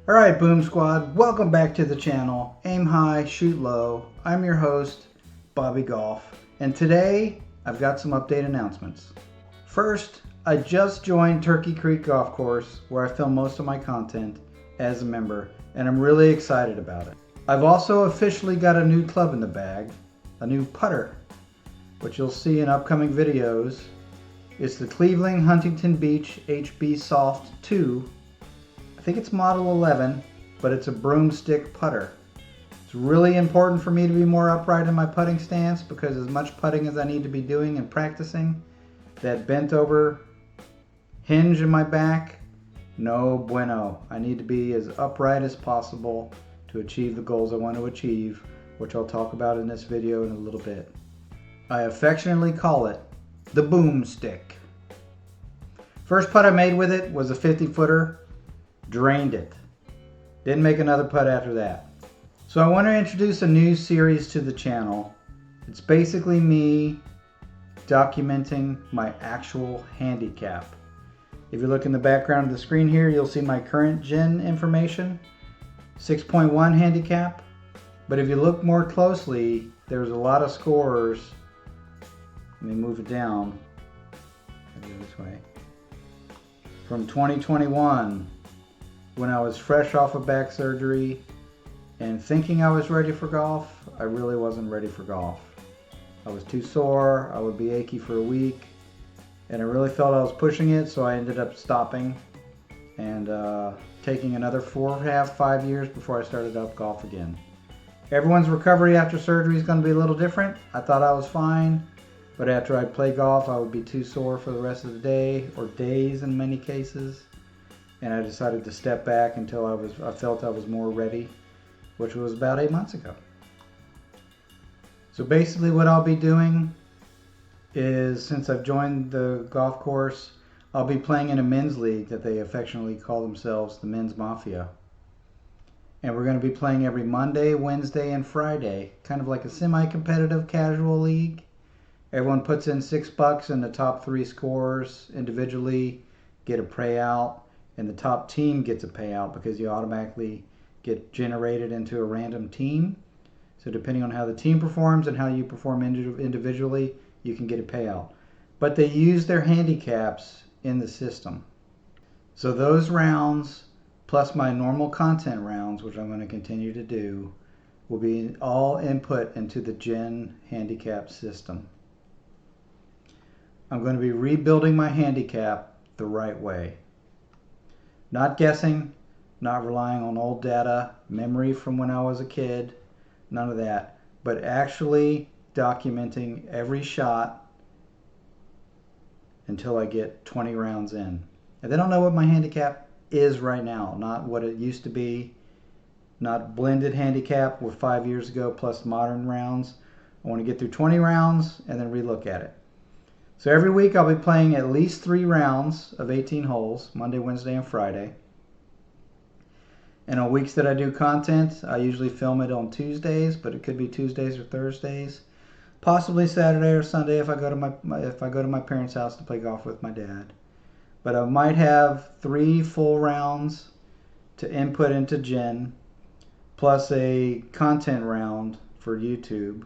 Alright, Boom Squad, welcome back to the channel. Aim high, shoot low. I'm your host, Bobby Golf, and today I've got some update announcements. First, I just joined Turkey Creek Golf Course, where I film most of my content as a member, and I'm really excited about it. I've also officially got a new club in the bag, a new putter, which you'll see in upcoming videos. It's the Cleveland Huntington Beach HB Soft 2. I think it's model 11, but it's a broomstick putter. It's really important for me to be more upright in my putting stance because as much putting as I need to be doing and practicing, that bent over hinge in my back, no bueno. I need to be as upright as possible to achieve the goals I want to achieve, which I'll talk about in this video in a little bit. I affectionately call it the boomstick. First putt I made with it was a 50-footer. Drained it. Didn't make another putt after that. So I want to introduce a new series to the channel. It's basically me documenting my actual handicap. If you look in the background of the screen here, you'll see my current gen information. 6.1 handicap. But if you look more closely, there's a lot of scores. Let me move it down. Go this way. From 2021. When I was fresh off of back surgery and thinking I was ready for golf, I really wasn't ready for golf. I was too sore, I would be achy for a week, and I really felt I was pushing it, so I ended up stopping and taking another 4.5, 5 years before I started up golf again. Everyone's recovery after surgery is going to be a little different. I thought I was fine, but after I'd play golf, I would be too sore for the rest of the day, or days in many cases. And I decided to step back until I felt I was more ready, which was about 8 months ago. So basically what I'll be doing is, since I've joined the golf course, I'll be playing in a men's league that they affectionately call themselves the Men's Mafia. And we're going to be playing every Monday, Wednesday, and Friday, kind of like a semi-competitive casual league. Everyone puts in $6 and the top 3 scorers individually get a payout. And the top team gets a payout because you automatically get generated into a random team. So depending on how the team performs and how you perform individually, you can get a payout. But they use their handicaps in the system. So those rounds, plus my normal content rounds, which I'm going to continue to do, will be all input into the Gen handicap system. I'm going to be rebuilding my handicap the right way. Not guessing, not relying on old data, memory from when I was a kid, none of that, but actually documenting every shot until I get 20 rounds in. And then I'll know what my handicap is right now, not what it used to be, not blended handicap with 5 years ago plus modern rounds. I want to get through 20 rounds and then relook at it. So every week I'll be playing at least 3 rounds of 18 holes, Monday, Wednesday, and Friday. And on weeks that I do content, I usually film it on Tuesdays, but it could be Tuesdays or Thursdays. Possibly Saturday or Sunday if I go to my parents' house to play golf with my dad. But I might have 3 full rounds to input into Gen, plus a content round for YouTube.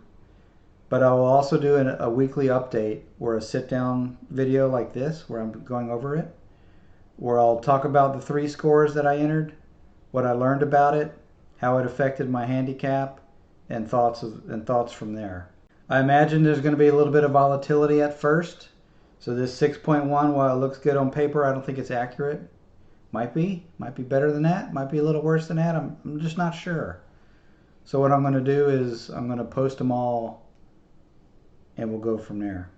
But I will also do a weekly update or a sit-down video like this where I'm going over it, where I'll talk about the 3 scores that I entered, what I learned about it, how it affected my handicap, and thoughts from there. I imagine there's going to be a little bit of volatility at first. So this 6.1, while it looks good on paper, I don't think it's accurate. Might be better than that, might be a little worse than that. I'm just not sure. So what I'm going to do is I'm going to post them all and we'll go from there.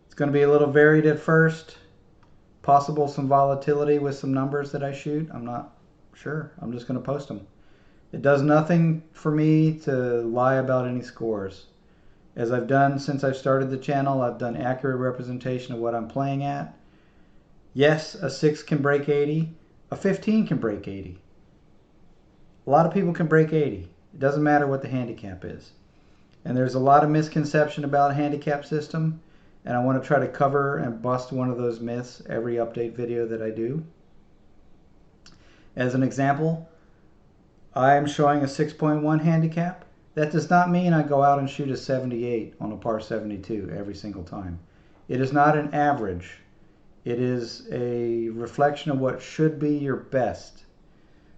It's going to be a little varied at first. Possible some volatility with some numbers that I shoot. I'm not sure. I'm just going to post them. It does nothing for me to lie about any scores. As I've done since I've started the channel, I've done accurate representation of what I'm playing at. Yes, a 6 can break 80. A 15 can break 80. A lot of people can break 80. It doesn't matter what the handicap is. And there's a lot of misconception about a handicap system, and I want to try to cover and bust one of those myths every update video that I do. As an example, I'm showing a 6.1 handicap. That does not mean I go out and shoot a 78 on a par 72 every single time. It is not an average. It is a reflection of what should be your best.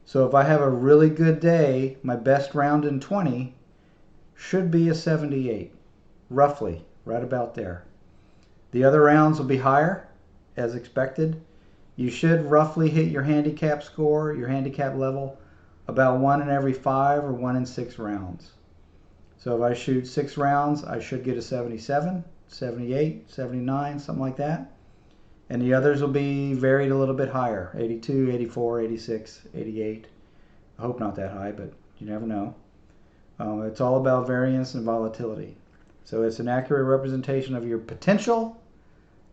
So if I have a really good day, my best round in 20 should be a 78, roughly, right about there. The other rounds will be higher, as expected. You should roughly hit your handicap score, your handicap level, about 1 in every 5 or 1 in 6 rounds. So if I shoot 6 rounds, I should get a 77, 78, 79, something like that. And the others will be varied a little bit higher, 82, 84, 86, 88. I hope not that high, but you never know. It's all about variance and volatility. So it's an accurate representation of your potential,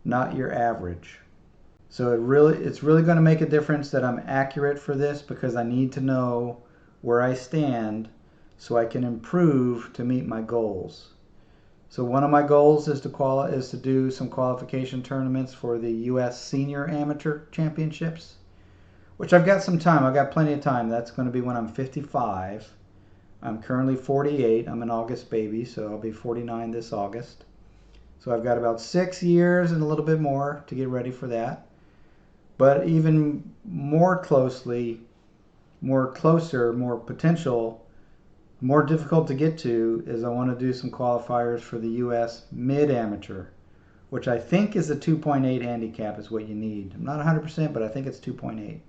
not your average. So it's really going to make a difference that I'm accurate for this, because I need to know where I stand so I can improve to meet my goals. So one of my goals is to do some qualification tournaments for the U.S. Senior Amateur Championships, which I've got some time. I've got plenty of time. That's going to be when I'm 55. I'm currently 48. I'm an August baby, so I'll be 49 this August. So I've got about 6 years and a little bit more to get ready for that. But even more potential, more difficult to get to is I want to do some qualifiers for the U.S. Mid-Amateur, which I think is a 2.8 handicap is what you need. I'm not 100%, but I think it's 2.8.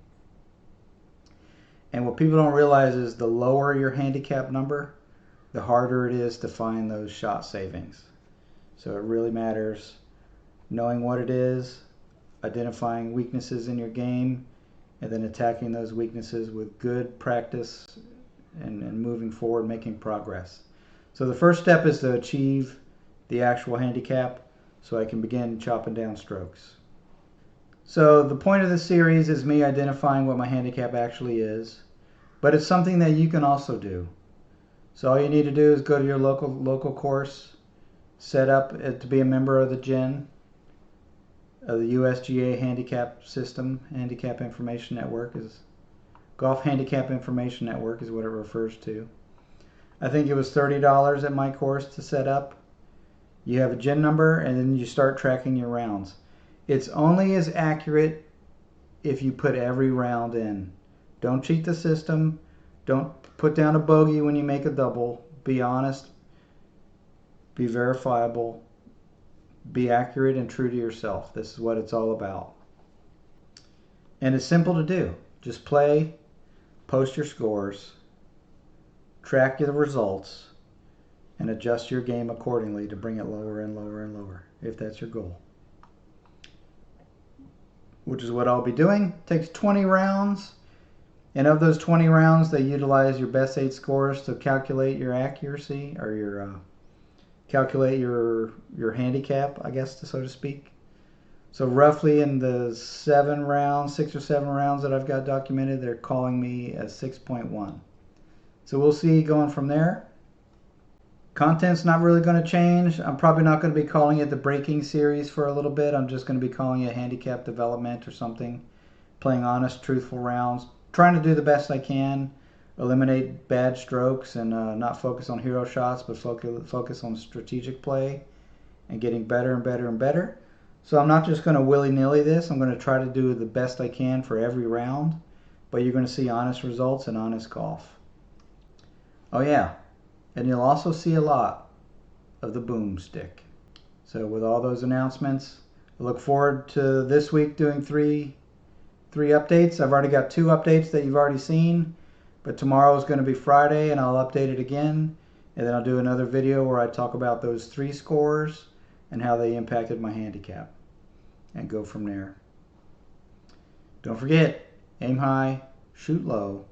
And what people don't realize is the lower your handicap number, the harder it is to find those shot savings. So it really matters knowing what it is, identifying weaknesses in your game, and then attacking those weaknesses with good practice and moving forward, making progress. So the first step is to achieve the actual handicap so I can begin chopping down strokes. So the point of this series is me identifying what my handicap actually is, but it's something that you can also do. So all you need to do is go to your local course, set up to be a member of the GIN, of the USGA Handicap System. Handicap Information Network is Golf Handicap Information Network is what it refers to. I think it was $30 at my course to set up. You have a GIN number, and then you start tracking your rounds. It's only as accurate if you put every round in. Don't cheat the system. Don't put down a bogey when you make a double. Be honest. Be verifiable. Be accurate and true to yourself. This is what it's all about. And it's simple to do. Just play, post your scores, track the results, and adjust your game accordingly to bring it lower and lower and lower, if that's your goal. Which is what I'll be doing. It takes 20 rounds, and of those 20 rounds, they utilize your best 8 scores to calculate your accuracy, or calculate your handicap, I guess, so to speak. So roughly in the 6 or 7 rounds that I've got documented, they're calling me a 6.1. So we'll see going from there. Content's not really going to change. I'm probably not going to be calling it the breaking series for a little bit. I'm just going to be calling it handicap development or something. Playing honest, truthful rounds. Trying to do the best I can. Eliminate bad strokes and not focus on hero shots, but focus on strategic play and getting better and better and better. So I'm not just going to willy-nilly this. I'm going to try to do the best I can for every round, but you're going to see honest results and honest golf. Oh yeah, and you'll also see a lot of the boomstick. So with all those announcements, I look forward to this week doing three updates. I've already got 2 updates that you've already seen, but tomorrow is going to be Friday, and I'll update it again, and then I'll do another video where I talk about those 3 scores and how they impacted my handicap, and go from there. Don't forget, aim high, shoot low,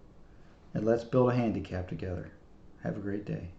and let's build a handicap together. Have a great day.